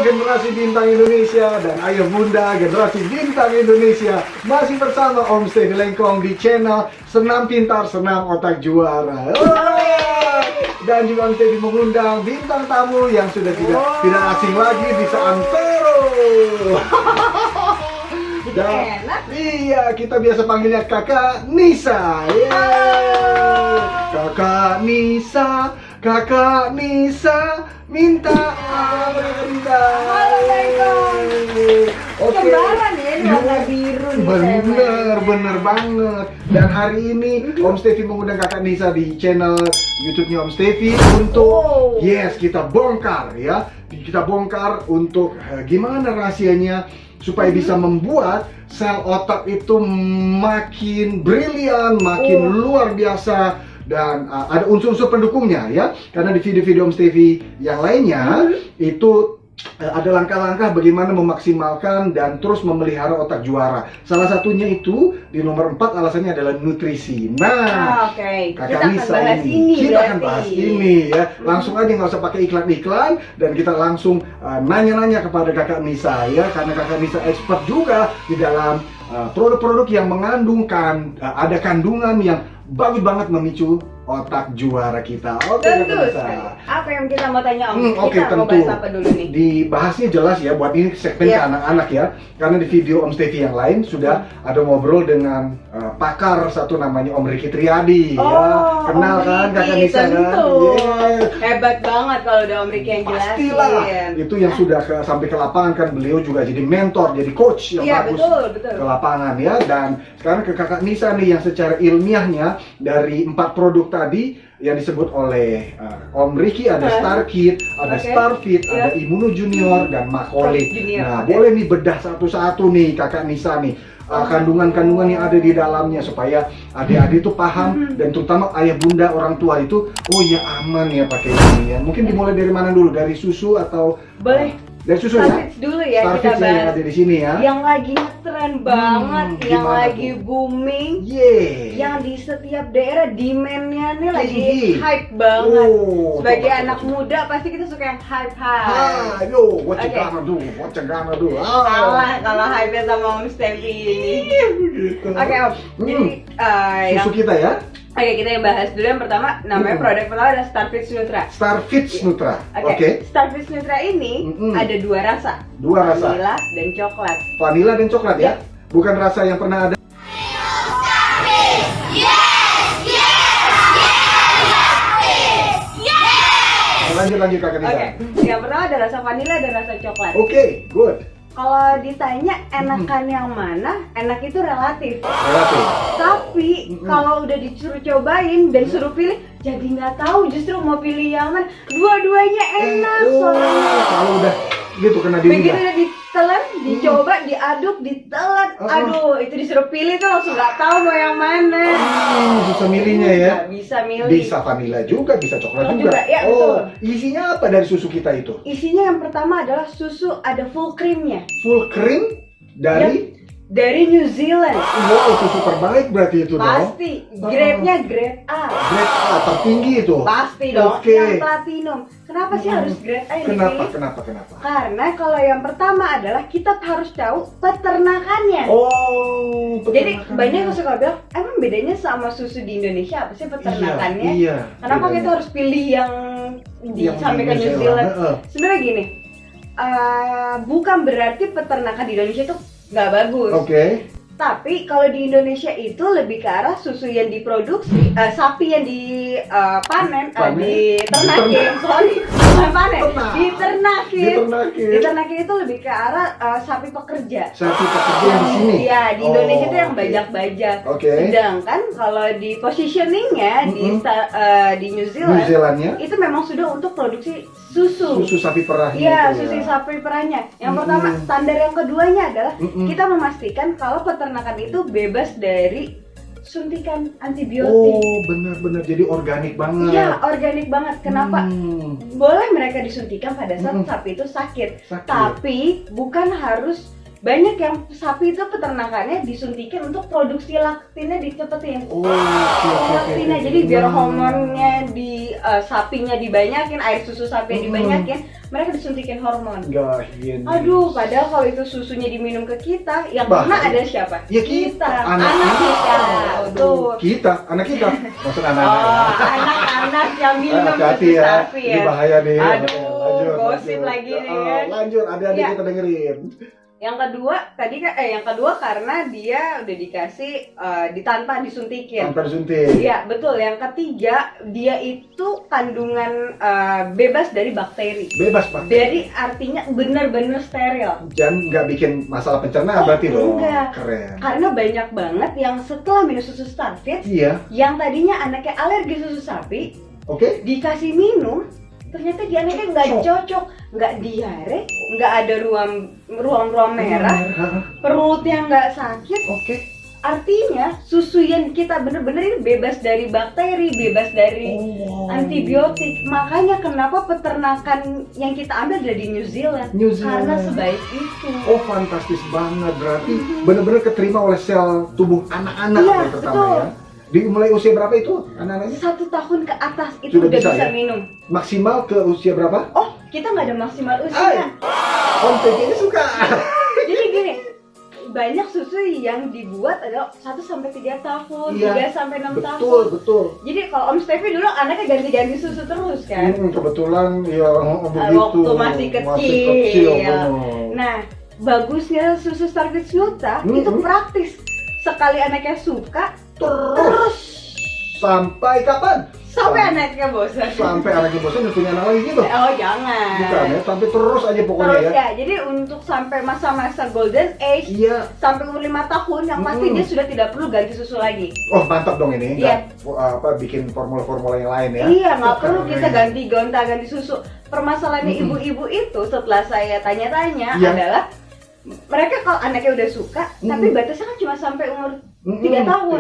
generasi bintang Indonesia dan ayah bunda generasi bintang Indonesia masih bersama Om Stevi Lengkong di channel Senam Pintar Senam Otak Juara. Dan juga Om Stevi mengundang bintang tamu yang sudah tidak asing lagi, bisa Antero. Dan iya, kita biasa panggilnya Kakak Nisa. Kakak Nisa minta Amanda. Oke. Kembaran ya, ini warna biru nih. Bener banget. Dan hari ini Om Stevi mengundang Kakak Nisa di channel YouTube-nya Om Stevi untuk kita bongkar ya. Kita bongkar untuk gimana rahasianya supaya bisa membuat sel otak itu makin brilian, makin luar biasa. Dan ada unsur-unsur pendukungnya ya, karena di video-video Om Stevi yang lainnya itu ada langkah-langkah bagaimana memaksimalkan dan terus memelihara otak juara. Salah satunya itu di nomor 4 alasannya adalah nutrisi. Nah, Kakak Nisa kita akan bahas ini ya. Langsung aja, nggak usah pakai iklan-iklan, dan kita langsung nanya-nanya kepada Kakak Nisa ya, karena Kakak Nisa expert juga di dalam produk-produk yang mengandung ada kandungan yang bagus banget memicu otak juara kita. Oke, tentu sekali. Apa yang kita mau tanya Om? Kita mau bahas apa dulu nih? Dibahasnya jelas ya, buat ini segmen ke anak-anak ya. Karena di video Om Stevi yang lain sudah ada ngobrol dengan pakar satu namanya Om Ricky Triadi ya. Kenal kan Kakak Nisa kan? Hebat banget kalau udah Om Ricky yang jelasin. Pastilah. Itu yang sudah sampai ke lapangan kan, beliau juga jadi mentor, jadi coach yang bagus ke lapangan ya. Dan sekarang ke Kakak Nisa nih yang secara ilmiahnya dari 4 produk tadi yang disebut oleh Om Ricky, ada Starkid, ada Starfit, ada Immuno Junior dan Makolit. Nah, boleh nih bedah satu-satu nih Kakak Nisa nih kandungan-kandungan yang ada di dalamnya supaya adik-adik itu paham, dan terutama ayah bunda orang tua itu ya aman ya pakai ini ya. Mungkin dimulai dari mana dulu? Dari susu atau boleh? Dari susu Starfits dulu ya, kita bahas yang ada di sini ya. Yang lagi ngetren banget, yang lagi booming, yang di setiap daerah demand-nya nih lagi hype banget. Sebagai anak muda pasti kita suka yang hype. What you gonna do? Salah kalau hype-nya sama Om Stevi ini. Oke Om, jadi susu kita ya. Oke, kita yang bahas dulu. Yang pertama, namanya produk pertama adalah Starfits Nutra. Starfits Nutra. Oke. Starfits Nutra ini ada 2 rasa. Vanilla dan coklat. Vanilla dan coklat ya? Bukan rasa yang pernah ada. Lanjut Kakak Nisa. Oke. Yang pertama ada rasa vanilla dan rasa coklat. Oke, good. Kalau ditanya enakan yang mana, enak itu relatif. Tapi kalau udah disuruh cobain dan suruh pilih, jadi nggak tahu justru mau pilih yang mana. Dua-duanya enak soalnya. Kalau udah gitu kena di begitu udah ditelan, dicoba, diaduk, ditelan, aduh itu disuruh pilih tuh langsung nggak tahu mau yang mana. Bisa milihnya ya? Nggak bisa milih. Bisa vanilla juga, bisa coklat juga. Ya, betul. Isinya apa dari susu kita itu? Isinya yang pertama adalah susu, ada full creamnya. Full cream dari New Zealand. Wow, susu terbaik berarti itu dong. Pasti, grade-nya grade A. Grade A tertinggi itu. Pasti dong, yang platinum. Kenapa sih harus grade A ini? Kenapa? Karena kalau yang pertama adalah kita harus tahu peternakannya. Jadi banyak yang suka bilang, emang bedanya sama susu di Indonesia apa sih peternakannya? Iya. Kenapa kita harus pilih yang sampai ke New Zealand? Sebenarnya gini, bukan berarti peternakan di Indonesia itu nggak bagus. Tapi kalau di Indonesia itu lebih ke arah susu yang diproduksi, sapi yang diternakin, diternakin itu lebih ke arah sapi pekerja. Sapi pekerja di sini. Iya, di Indonesia itu yang bajak-bajak. Sedangkan kalau di positioningnya di New Zealand, itu memang sudah untuk produksi susu sapi perahnya. Iya, susu sapi perahnya. Yang pertama, standar yang keduanya adalah kita memastikan kalau peternakan itu bebas dari suntikan antibiotik. Benar-benar jadi organik banget. Iya, organik banget. Kenapa? Boleh mereka disuntikan pada saat sapi itu sakit. Tapi bukan harus banyak yang sapi itu peternakannya disuntikin untuk produksi laktinnya dicepetin. Laktinnya, jadi biar hormonnya di sapinya dibanyakin, air susu sapi dibanyakin, mereka disuntikin hormon. Aduh, padahal kalau itu susunya diminum ke kita, yang kena ada siapa? Ya kita, anak kita. Tuh. Kita, anak kita. Maksud anak-anak. Anak-anak yang minum hati-hati susu ya. sapi Ini bahaya nih. Aduh, gosip lagi nih kan. Lanjut, adik-adik kita dengerin. Yang kedua karena dia udah dikasih tanpa disuntikin. Tanpa disuntik. Iya, betul. Yang ketiga, dia itu kandungan bebas dari bakteri. Bebas bakteri. Jadi artinya benar-benar steril. Dan nggak bikin masalah pencernaan berarti dong. Enggak. Keren. Karena banyak banget yang setelah minum susu Starfeeds, yang tadinya anaknya alergi susu sapi, dikasih minum, ternyata dia anaknya nggak cocok, nggak diare, nggak ada ruam merah, perutnya nggak sakit. Artinya susu yang kita bener-bener ini bebas dari bakteri, bebas dari antibiotik. Makanya kenapa peternakan yang kita ambil dari New Zealand. Karena sebaik itu. Oh, fantastis banget, berarti bener-bener keterima oleh sel tubuh anak-anak yang pertama ya. Mulai usia berapa itu anak-anaknya? 1 tahun ke atas itu udah bisa minum. Maksimal ke usia berapa? Oh, kita nggak ada maksimal usia. Om Stevi suka. Jadi gini, banyak susu yang dibuat adalah 1-3 tahun, 3-6 tahun. Betul. Jadi kalau Om Stevi dulu anaknya ganti-ganti susu terus kan? Kebetulan ya begitu. Waktu masih kecil. Nah, bagusnya susu Starfeeds Nutra itu praktis. Sekali anaknya suka, terus sampai kapan? Sampai anaknya bosan. Sampai anaknya bosan dan punya anak lagi gitu? Oh jangan. Bukan ya, sampai terus aja pokoknya terus ya. Jadi untuk sampai masa-masa golden age, sampai umur 5 tahun, yang pasti dia sudah tidak perlu ganti susu lagi. Oh mantap dong ini, bikin formula-formula yang lain ya? Iya, nggak perlu kita ganti susu. Permasalahannya ibu-ibu itu setelah saya tanya-tanya adalah mereka kalau anaknya udah suka, tapi batasnya kan cuma sampai umur 3 tahun.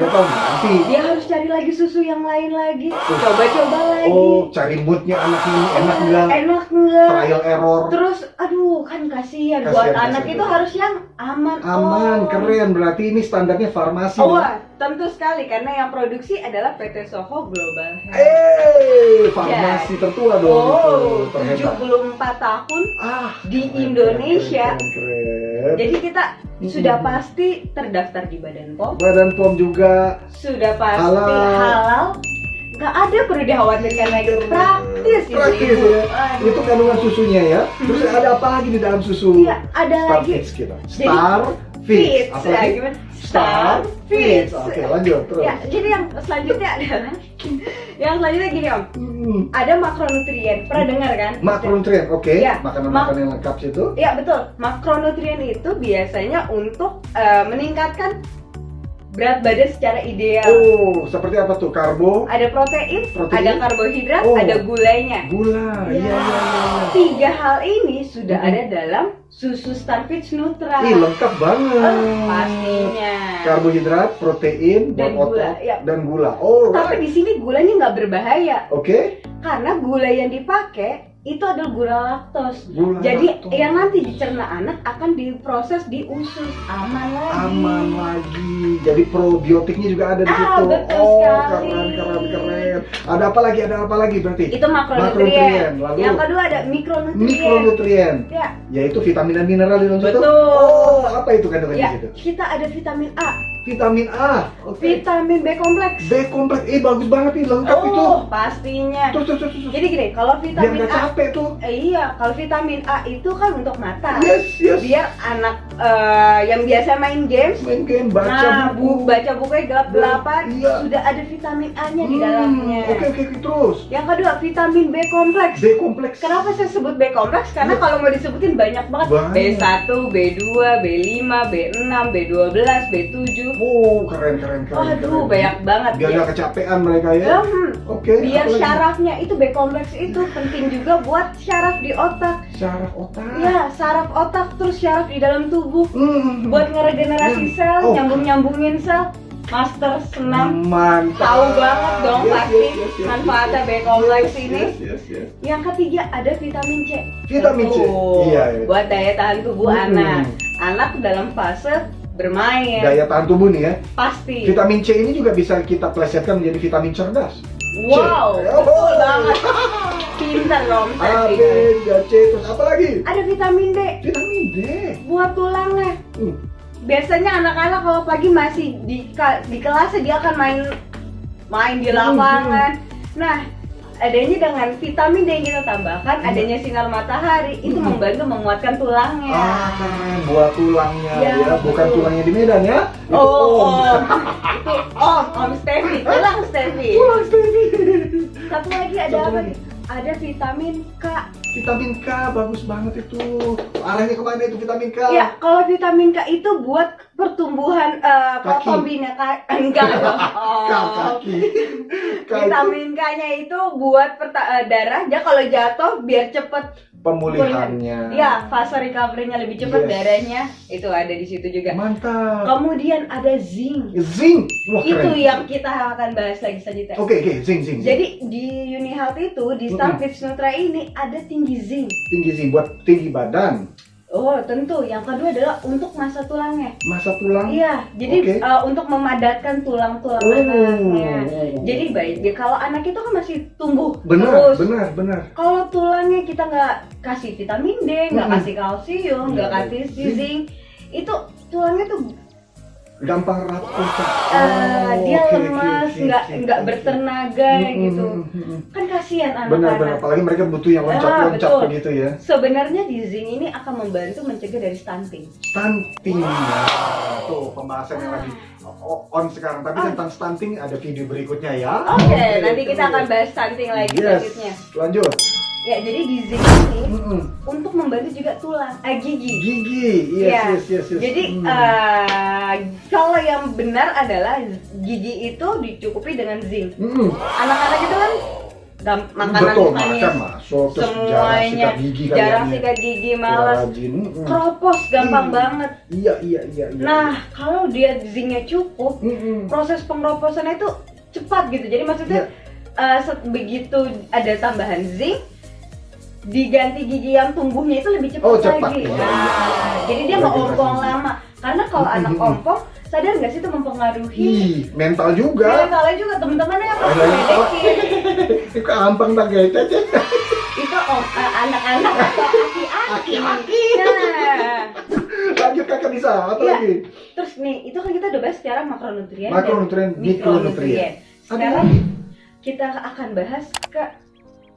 Dia harus cari lagi susu yang lain lagi, coba-coba lagi. Oh, cari moodnya anak ini enak nggak? Trial error. Terus, aduh kan kasihan buat anak itu harus yang aman. Keren. Berarti ini standarnya farmasi. Tentu sekali karena yang produksi adalah PT Soho Global Health. Farmasi tertua dong. 74 tahun di Indonesia. Keren. Jadi kita sudah pasti terdaftar di Badan POM. Badan POM juga. Sudah pasti halal. Nggak ada perlu dikhawatirkan lagi. Praktis ya. Itu kandungan susunya ya. Terus ada apa lagi di dalam susu? Iya, ada lagi. Starfeeds. Gimana? Starfeeds. Oke, lanjut terus. Ya, jadi yang selanjutnya adalah gini Om. Ada makronutrien. Pernah dengar kan? Makronutrien, makanan-makanan yang lengkap situ. Iya, betul. Makronutrien itu biasanya untuk meningkatkan berat badan secara ideal. Oh, seperti apa tuh? Karbo? Ada protein, ada karbohidrat, ada gulanya. Gula, iya. 3 hal ini sudah ada dalam susu Starfeeds Nutra. Lengkap banget. Pastinya. Karbohidrat, protein, dan gula. Dan gula. Oh, tapi di sini gulanya nggak berbahaya. Karena gula yang dipakai itu adalah gula laktos. Jadi yang nanti dicerna anak akan diproses di usus, aman lagi. Jadi probiotiknya juga ada di situ. Betul sekali. Keren. Ada apa lagi berarti? Itu makronutrien. Lalu yang kedua ada mikronutrien. Yaitu vitamin dan mineral di dalam situ. Betul. Apa itu kandungannya di situ? Kita ada vitamin A. Vitamin B kompleks. Bagus banget nih, lengkap itu. Pastinya. Terus. Jadi gini, kalau vitamin A tuh. Kalau vitamin A itu kan untuk mata. Yes. Biar anak yang biasa main game, baca bukunya gelap-gelapan, sudah ada vitamin A-nya di dalamnya. Terus. Yang kedua, vitamin B kompleks. Kenapa saya sebut B kompleks? Karena kalau mau disebutin banyak banget. B1, B2, B5, B6, B12, B7. Keren. Aduh, banyak banget. Biar nggak kecapean mereka ya. Biar syarafnya itu B kompleks itu penting juga buat syaraf di otak. Saraf otak, terus syaraf di dalam tubuh. Buat ngeregenerasi sel, nyambungin sel. Master senam. Mantap. Tahu banget dong pasti manfaatnya B kompleks ini. Yang ketiga ada vitamin C. Vitamin C. Buat daya tahan tubuh anak. anak dalam fase bermain. Daya tahan tubuh nih ya. Pasti. Vitamin C ini juga bisa kita plesetkan menjadi vitamin cerdas. Wow, betul banget. Pintar dong. A, B, C, terus apa lagi? Ada vitamin D. Vitamin D. Buat tulangnya. Biasanya anak-anak kalau pagi masih di kelas dia akan main di lapangan. Nah, adanya dengan vitamin D yang kita tambahkan, adanya sinar matahari itu membantu menguatkan tulangnya. Keren, buat tulangnya ya, bukan tulangnya di Medan ya. Itu Om Steffi, tulang Steffi. Satu lagi ada apa nih? Ada vitamin K. Vitamin K bagus banget itu. Arahnya kemana itu vitamin K? Ya, kalau vitamin K itu buat pertumbuhan kotombina enggak dong. Kaki. Vitamin K-nya itu buat darah, ya kalau jatuh biar cepet pemulihannya. Ya, fase recovery-nya lebih cepat, darahnya itu ada di situ juga. Mantap. Kemudian ada zinc. Zinc. Wah, itu keren. yang kita akan bahas lagi selanjutnya. Oke, zinc. Jadi di UniHealth itu di Starfit Nutra ini ada tinggi zinc. Tinggi zinc buat tinggi badan. Oh, tentu. Yang kedua adalah untuk masa tulangnya. Masa tulang? Iya, jadi untuk memadatkan tulang-tulang anaknya. Jadi baik, kalau anak itu kan masih tumbuh terus. Benar. Kalau tulangnya kita nggak kasih vitamin D, nggak kasih kalsium, nggak kasih zinc, itu tulangnya tuh gampang rapuh. Dia lemas, nggak bertenaga gitu. Kan kasihan anak-anak. Benar. Apalagi mereka butuh yang loncat-loncat begitu ya. Sebenarnya di zinc ini akan membantu mencegah dari stunting. Stunting, tuh pembahasan yang lagi on sekarang. Tapi tentang stunting ada video berikutnya ya. Oke, nanti kita akan bahas stunting lagi selanjutnya. Lanjut. Ya, jadi di zinc ini untuk membantu juga tulang, gigi. Yes. Jadi kalau yang benar adalah gigi itu dicukupi dengan zinc. Anak-anak itu kan makanan manis, masuk, semuanya jarang sikat gigi, malas, keropos gampang banget. Iya. Nah, kalau dia zincnya cukup, proses pengeroposannya itu cepat gitu. Jadi maksudnya begitu ada tambahan zinc, diganti gigi yang tumbuhnya itu lebih cepat lagi. Jadi dia nggak ompong lama. Karena kalau anak ompong, sadar nggak sih itu mempengaruhi mental juga. Mentalnya juga, temen-temennya yang pasti medekin. Itu gampang banget aja. Itu anak-anak atau aki-aki. Nah, lanjut Kakak bisa, apa lagi? Terus nih, itu kan kita udah bahas secara makronutrien dan mikronutrien. Sekarang kita akan bahas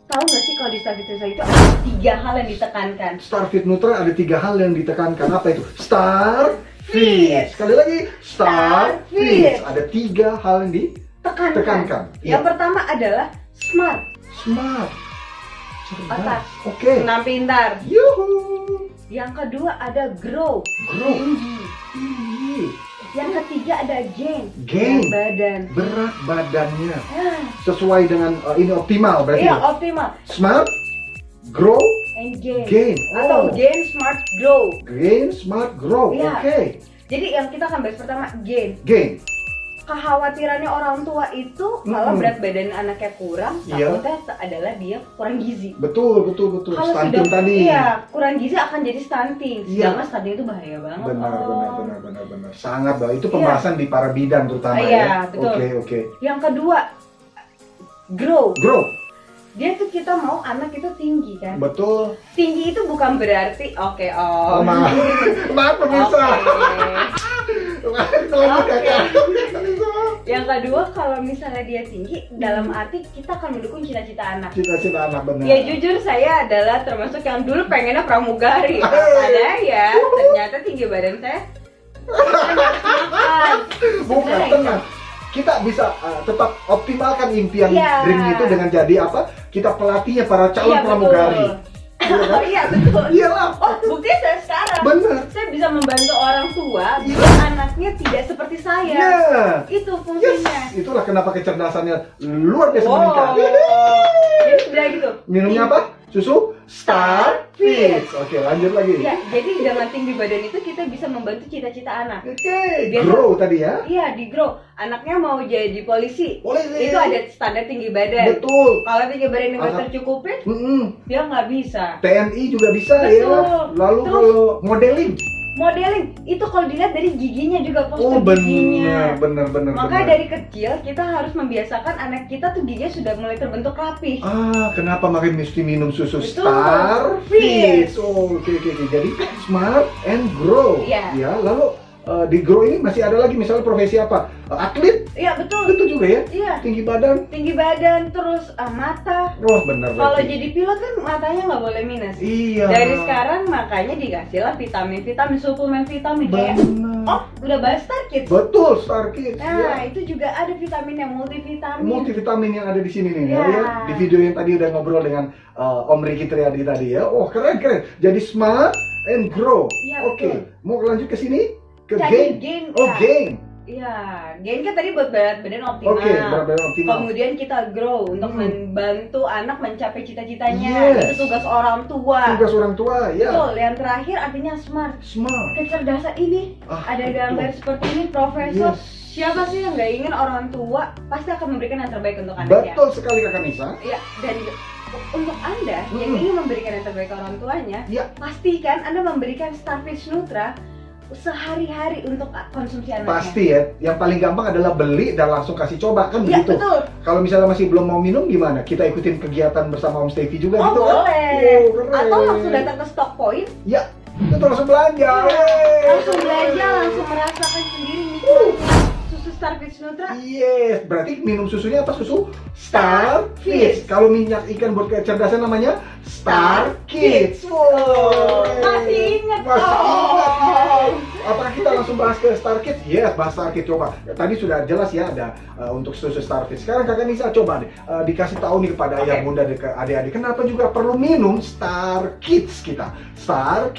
tahu nggak sih kalau di Starfit Nutra itu ada 3 hal yang ditekankan. Starfit Nutra ada 3 hal yang ditekankan. Apa itu? Starfit. Sekali lagi, Starfit. Ada 3 hal yang ditekankan. Yang pertama adalah smart. Cerdas. Senam pintar. Yuhu. Yang kedua ada grow. Tinggi. Yang ketiga ada gain. Badan. Berat badannya. Sesuai dengan ini optimal berarti. Iya, optimal. Smart, grow, and gain. Atau gain, smart, grow. Iya. Oke. Jadi yang kita akan bahas pertama gain. Kekhawatirannya orang tua itu kalau berat badan anaknya kurang, takutnya adalah dia kurang gizi. Betul. Kalau stunting sudah tadi. Kurang gizi akan jadi stunting. Sedangkan stunting itu bahaya banget. Benar. Sangat bahaya. Itu pembahasan di para bidan terutama ya. Betul. Oke. Yang kedua, grow. Dia tuh kita mau anak itu tinggi kan? Betul. Tinggi itu bukan berarti maaf pemirsa. Yang kedua, kalau misalnya dia tinggi, dalam arti kita akan mendukung cita-cita anak. Cita-cita anak, benar. Ya jujur saya adalah termasuk yang dulu pengennya pramugari. Ada ya, ternyata tinggi badan saya. Bukan, tenang. Kita bisa tetap optimalkan impian dream itu dengan jadi apa? Kita pelatihnya para calon pramugari. Iya betul. Iyalah. Buktinya saya sekarang. Benar. Saya bisa membantu orang tua biar anaknya tidak seperti saya. Itu fungsinya. Itulah kenapa kecerdasannya luar biasa meningkat. Jadi sudah gitu. Minumnya apa? Susu Starfit. Oke, lanjut lagi. Ya, jadi dengan tinggi badan itu kita bisa membantu cita-cita anak. Grow tadi ya? Iya, di grow. Anaknya mau jadi polisi. Itu ada standar tinggi badan. Betul. Kalau tinggi badan nggak tercukupi, dia nggak bisa. TNI juga bisa ya. Lalu kalau modeling. modeling itu kalau dilihat dari giginya juga, postur giginya. Bener. Makanya dari kecil kita harus membiasakan anak kita tuh giginya sudah mulai terbentuk rapi. Kenapa makin mesti minum susu Starfish? Oke. Jadi smart and grow. Ya, lalu di grow ini masih ada lagi misalnya profesi apa? Atlet? Iya, betul. Itu juga ya? Iya. Tinggi badan, terus mata. Bener. Kalau jadi pilot kan matanya nggak boleh minus. Iya. Dari sekarang makanya dikasih lah vitamin, suplemen vitamin kayak udah bahas Starkids. Betul, Starkids. Nah, itu juga ada vitamin yang multivitamin. Multivitamin yang ada di sini nih ya. Di video yang tadi udah ngobrol dengan Om Ricky Triadi tadi ya. Keren. Jadi smart and grow. Oke. Mau lanjut ke sini? Ke gain. Gain. Iya, gain kan tadi buat berat badan optimal. Berat badan optimal. Kemudian kita grow untuk membantu anak mencapai cita-citanya. Itu tugas orang tua. Ya. Betul. Yang terakhir artinya smart. Kecerdasan ini ada gambar seperti ini, Profesor. Siapa sih yang nggak ingin orang tua pasti akan memberikan yang terbaik untuk anaknya? Betul sekali Kakak Nisa. Iya, dan untuk Anda yang ingin memberikan yang terbaik ke orang tuanya, pastikan Anda memberikan Starfish Nutra sehari-hari untuk konsumsi anaknya. Pasti ya, yang paling gampang adalah beli dan langsung kasih coba kan begitu. Betul. Kalau misalnya masih belum mau minum gimana? Kita ikutin kegiatan bersama Om Steffi juga gitu boleh. Kan? Atau langsung datang ke Stock Point. Ya, itu langsung belanja. Langsung belanja, langsung merasakan sendiri nih. Susu Starfish Nutra. Yes, berarti minum susunya apa? Susu Starfish. Kalau minyak ikan buat kecerdasan namanya Starkids. Masih ingat. Apakah kita langsung bahas ke Starkids? Yes, bahas Starkids coba. Tadi sudah jelas ya ada untuk susu Starfish. Sekarang Kakak Nisa coba deh dikasih tahu nih kepada ayah bunda dan ke adik-adik kenapa juga perlu minum Starkids kita. Coba.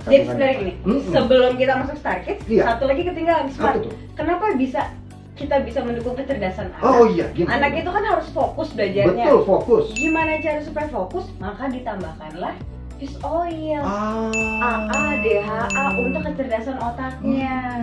Jadi sebenarnya gini, sebelum kita masuk Starkids, satu lagi ketinggalan. Kenapa kita bisa mendukung kecerdasan anak? Gimana? Anak itu kan harus fokus belajarnya. Betul, fokus. Gimana cara supaya fokus? Maka ditambahkanlah fish oil, AA, DHA untuk kecerdasan otaknya.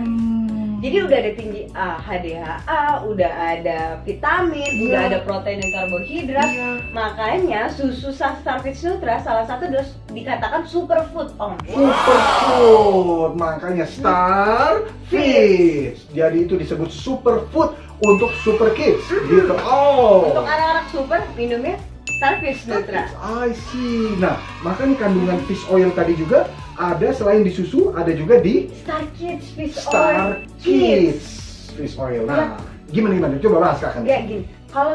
Jadi udah ada tinggi HDHA, udah ada vitamin, udah ada protein dan karbohidrat. Makanya susu Starfish Nutra salah satu dikatakan superfood, Om. Superfood, makanya Starfish. Jadi itu disebut superfood untuk super kids, gitu. Untuk anak-anak super minumnya Starfish Nutra. I see. Nah, makanya kandungan fish oil tadi juga ada selain di susu, ada juga di Starkids Fish Oil. Nah, gimana? Coba bahas Kakak. Ya gini, kalau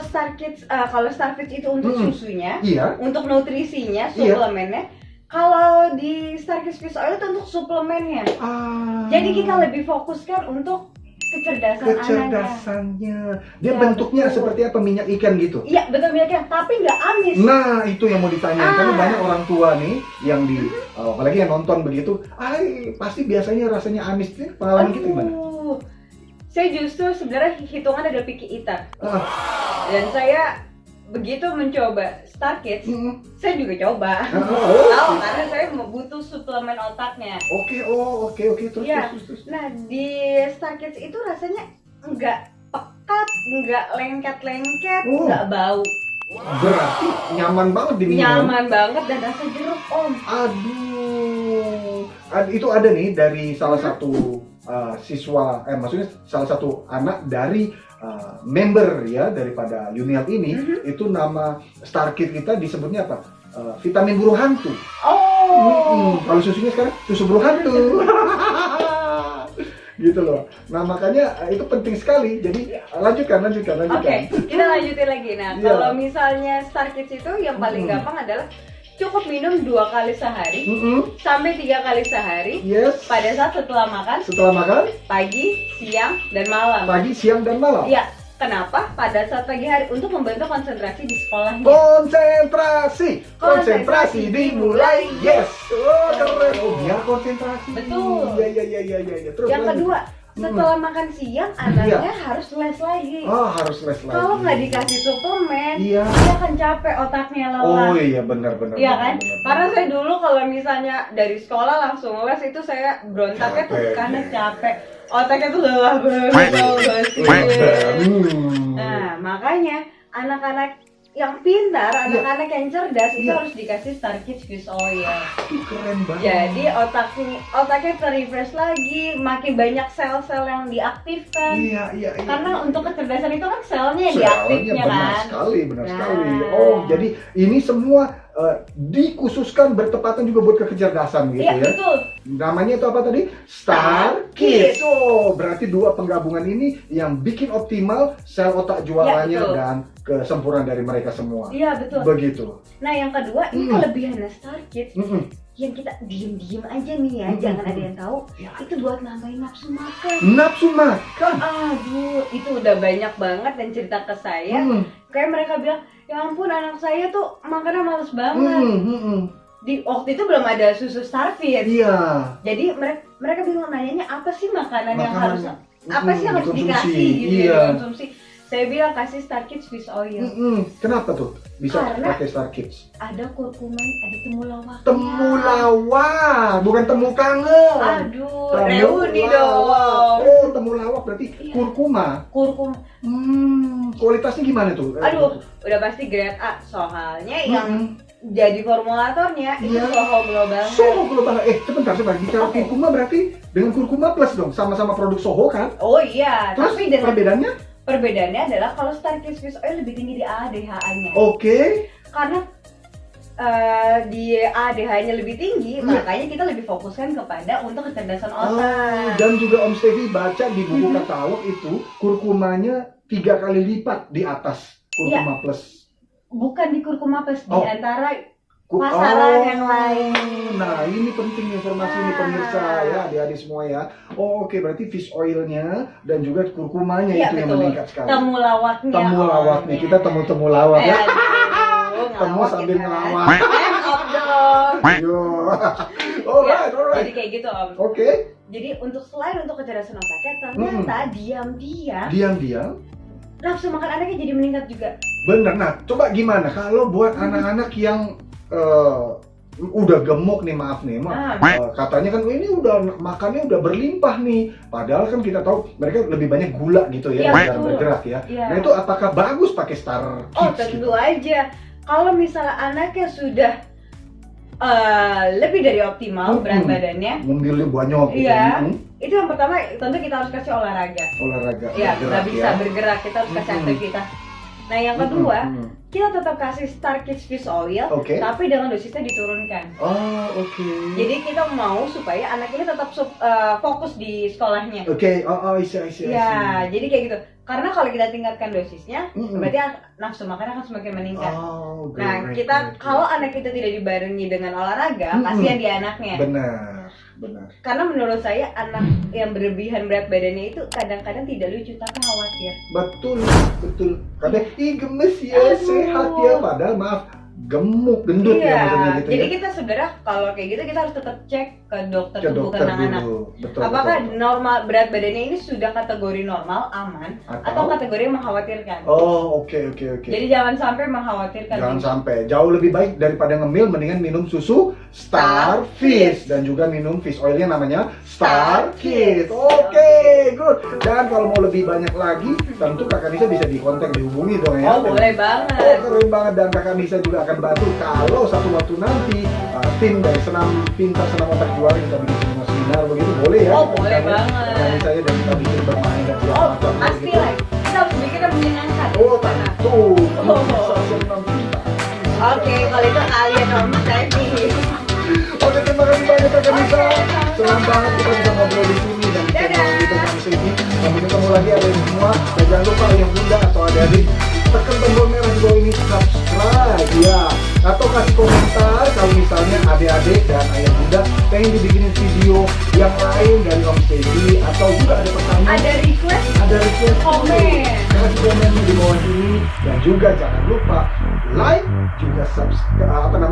Starfish itu untuk susunya, untuk nutrisinya, suplemennya. Kalau di Starkids Fish Oil itu untuk suplemennya. Jadi kita lebih fokuskan untuk kecerdasannya. Dia bentuknya seperti apa, minyak ikan gitu? Iya, betul, minyak ikan, tapi nggak amis. Nah, itu yang mau ditanyain. Karena banyak orang tua nih yang apalagi yang nonton begitu, pasti biasanya rasanya amis. Pengalaman kita gimana? Saya justru sebenarnya hitungan adalah picky eater. Dan saya begitu mencoba Starkids, saya juga coba. Karena saya butuh suplemen otaknya. Oke. Terus. Nah, di Starkids itu rasanya nggak pekat, nggak lengket-lengket, nggak bau. Berarti nyaman banget diminum. Nyaman banget dan rasa jeruk, Om. Itu ada nih dari salah satu siswa, maksudnya salah satu anak dari member ya daripada Unihealth ini. Itu nama Starkids kita disebutnya apa? Vitamin buru hantu. Kalau susunya sekarang susu buru hantu. Gitu loh. Nah, makanya itu penting sekali. Jadi lanjutkan. Oke, kita lanjutin lagi. Nah, kalau misalnya Starkids itu yang paling gampang adalah cukup minum 2 kali sehari sampai 3 kali sehari. Pada saat setelah makan, pagi, siang, dan malam. Iya. Kenapa? Pada saat pagi hari untuk membantu konsentrasi di sekolahnya. Konsentrasi dimulai. Yes. Keren. Biar konsentrasi. Betul. Iya. Terus yang kedua, setelah makan siang anaknya harus les lagi. Kalau nggak dikasih suplemen, dia akan capek, otaknya lelah. Benar. Iya kan? Karena saya dulu kalau misalnya dari sekolah langsung les itu saya berontaknya tuh karena capek. Otaknya tuh lelah banget. Nah, makanya anak-anak yang pintar, anak-anak yang cerdas itu harus dikasih Star Kids Fish Oil. Keren banget. Jadi otaknya terrefresh lagi, makin banyak sel-sel yang diaktifkan. Iya. Karena untuk kecerdasan itu kan selnya yang diaktifnya benar kan. Benar sekali. Oh, jadi ini semua dikhususkan bertepatan juga buat kecerdasan gitu ya. Iya, betul. Namanya itu apa tadi? Star Kids. Oh, berarti dua penggabungan ini yang bikin optimal sel otak juaranya dan kesempurnaan dari mereka semua. Iya, betul. Begitu. Nah, yang kedua, ini kelebihannya Star Kids. Yang kita diem-diem aja nih ya, jangan ada yang tahu. Itu buat nambahin nafsu makan. Nafsu makan? Aduh, itu udah banyak banget dan cerita ke saya. Kayak mereka bilang, ya ampun anak saya tuh makannya males banget. Di waktu itu belum ada susu Starfeed. Iya. Jadi mereka bingung nanyanya apa sih makanan yang harus apa sih yang harus dikonsumsi. Dikasih gitu ya, dikonsumsi. Saya bilang kasih Star Kids Fish Oil. Kenapa tuh bisa Karena pakai Star Kids? Ada kurkuman, ada temulawak. Temulawak, bukan temu kangen. Aduh, reuni dong. Oh, temulawak berarti kurkuma. Kualitasnya gimana tuh? Aduh, udah pasti grade A. Soalnya yang jadi formulatornya itu Soho Global. Soho Global. Sebentar. Bicara kurkuma berarti dengan kurkuma plus dong, sama-sama produk Soho kan? Oh iya. Terus tapi dengan perbedaannya adalah kalau Star Kids Fish Oil lebih tinggi di ADHA-nya. Oke. Karena di ADH-nya lebih tinggi, makanya kita lebih fokuskan kepada untuk kecerdasan otak. Dan juga Om Stevi baca di buku katalog itu kurkumanya 3 kali lipat di atas kurkuma plus. Bukan di kurkuma plus, di antara pasaran yang lain. Nah, ini penting informasi ini pemirsa ya, adik-adik semua ya. Oke, berarti fish oilnya dan juga kurkumanya itu yang meningkat sekali. Temulawaknya. Kita temu lawak ya. Temu sambil ngelawak. Alright. Jadi kayak gitu Om. Oke. Jadi selain untuk kecerdasan otaknya, ternyata diam-diam nafsu makan anaknya jadi meningkat juga. Bener. Nah, coba gimana kalau buat anak-anak yang udah gemuk nih, katanya kan ini udah makannya udah berlimpah nih, padahal kan kita tahu mereka lebih banyak gula gitu ya, dalam bergerak ya. Nah itu apakah bagus pakai Star Kids? Oh tentu aja. Kalau misalnya anaknya sudah lebih dari optimal berat badannya, memilih banyak gitu. Itu yang pertama tentu kita harus kasih olahraga. Ya, nggak bisa bergerak, kita harus kasih aktivitas. Nah yang kedua, kita tetap kasih Star Kids Fish Oil, tapi dengan dosisnya diturunkan. Jadi kita mau supaya anak ini tetap fokus di sekolahnya. Ya, jadi kayak gitu. Karena kalau kita tingkatkan dosisnya, berarti nafsu makan akan semakin meningkat. Nah, kalau anak kita tidak dibarengi dengan olahraga, kasihan di anaknya. Benar. Karena menurut saya anak yang berlebihan berat badannya itu kadang-kadang tidak lucu tapi khawatir. Betul. Kadang gemes ya, sehat ya, padahal gemuk, gendut ya maksudnya gitu. Jadi kita sebenarnya kalau kayak gitu kita harus tetap cek ke dokter tubuh anak-anak. Apakah normal berat badannya ini sudah kategori normal, aman, atau kategori yang mengkhawatirkan? Oke. Jadi jangan sampai mengkhawatirkan. Jangan sampai. Jauh lebih baik daripada ngemil, mendingan minum susu Starfish dan juga minum fish oilnya namanya Star Kids. Oke, good. Dan kalau mau lebih banyak lagi, tentu Kakak Nisa bisa dikontak, dihubungi dong ya. Boleh banget. Keren banget, dan Kakak Nisa juga akan bantu kalau satu waktu nanti tim dari senam pintar senam otak juara kita bikin semua seminar begitu, boleh ya? Boleh banget. Kakak Nisa dan kita bikin bermain dan segala macam. Pasti lah. Kita harus bikin yang menyenangkan. Tentu. Senam pintar. Oke, kalau itu kalian Om Stevi. Oke, terima kasih banyak Kakak Nisa. Senang banget kita bisa ngobrol di sini dan channel gitu Om Stevi. Sampai ketemu lagi adik semua. Dan jangan lupa yang bunda atau adik-adik tekan tombol merah di bawah ini subscribe ya, atau kasih komentar kalau misalnya adik-adik dan ayah bunda pengen dibikinin video yang lain dari Om Stevi, atau juga ada pertanyaan, ada request komen, kasih komen di bawah ini. Dan juga jangan lupa like, juga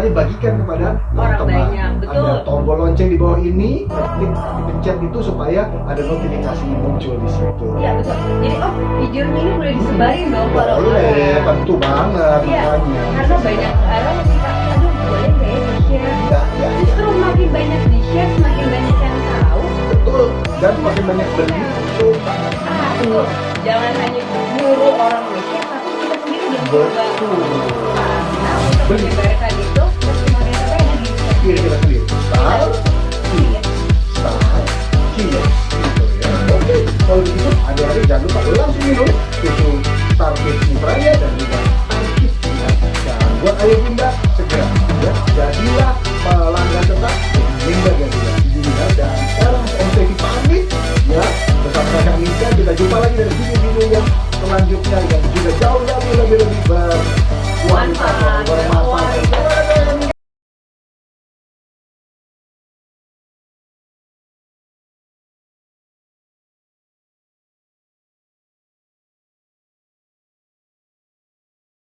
bagikan kepada orang teman. banyak. Betul. Ada tombol lonceng di bawah ini, klik dipencet itu supaya ada notifikasinya muncul di situ. Iya betul. Jadi videonya ini boleh disebarin dong kalau tentu banget. Makanya. Karena banyak orang yang kita, boleh nggak ya di-share? Justru makin banyak di-share, semakin banyak yang tahu. Betul. Dan makin banyak beli itu banget. Jangan hanya nyuruh orang nge-share, tapi kita sendiri belum coba. Betul. menyebarkan itu testimoni apa yang Kiri kita sendiri. Star, cheers, gitu ya. Oke, kalau begitu adik-adik jangan lupa langsung minum susu Star Kids Mitra ya, dan juga Star Kids ya. Dan buat ayah bunda segera ya, jadilah pelanggan tetap Linda dan juga Yunda. Dan sekarang Om Stefi pamit ya, bersama kakak Nika. Kita jumpa lagi dari video-video yang selanjutnya yang juga jauh